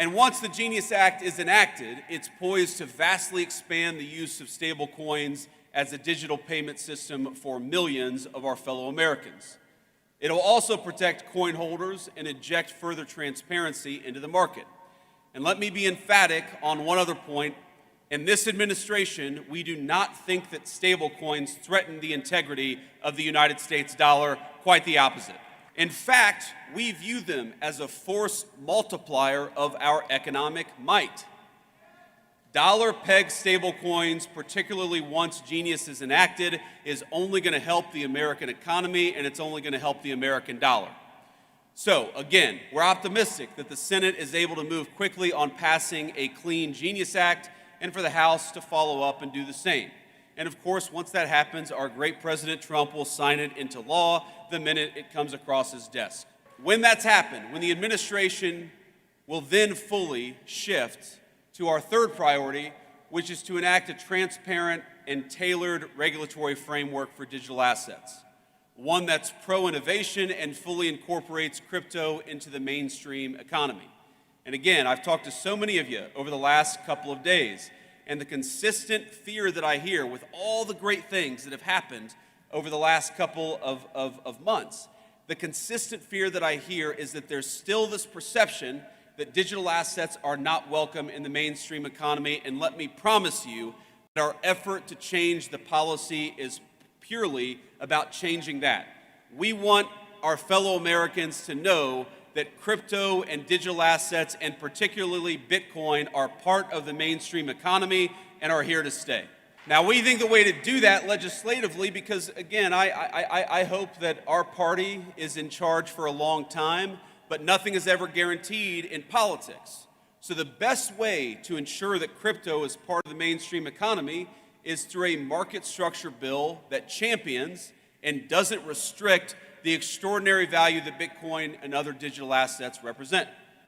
And once the Genius Act is enacted, it's poised to vastly expand the use of stablecoins as a digital payment system for millions of our fellow Americans. It'll also protect coin holders and inject further transparency into the market. And let me be emphatic on one other point. In this administration, we do not think that stablecoins threaten the integrity of the United States dollar, quite the opposite. In fact, we view them as a force multiplier of our economic might. Dollar-pegged stablecoins, particularly once Genius is enacted, is only going to help the American economy, and it's only going to help the American dollar. So, again, we're optimistic that the Senate is able to move quickly on passing a clean Genius Act, and for the House to follow up and do the same. And of course, once that happens, our great President Trump will sign it into law the minute it comes across his desk. When that's happened, when the administration will then fully shift to our third priority, which is to enact a transparent and tailored regulatory framework for digital assets, one that's pro-innovation and fully incorporates crypto into the mainstream economy. And again, I've talked to so many of you over the last couple of days, and the consistent fear that I hear with all the great things that have happened over the last couple of months, the consistent fear that I hear is that there's still this perception that digital assets are not welcome in the mainstream economy. And let me promise you that our effort to change the policy is purely about changing that. We want our fellow Americans to know that crypto and digital assets, and particularly Bitcoin, are part of the mainstream economy and are here to stay. Now, we think the way to do that legislatively, because again, I hope that our party is in charge for a long time, but nothing is ever guaranteed in politics. So the best way to ensure that crypto is part of the mainstream economy is through a market structure bill that champions and doesn't restrict the extraordinary value that Bitcoin and other digital assets represent.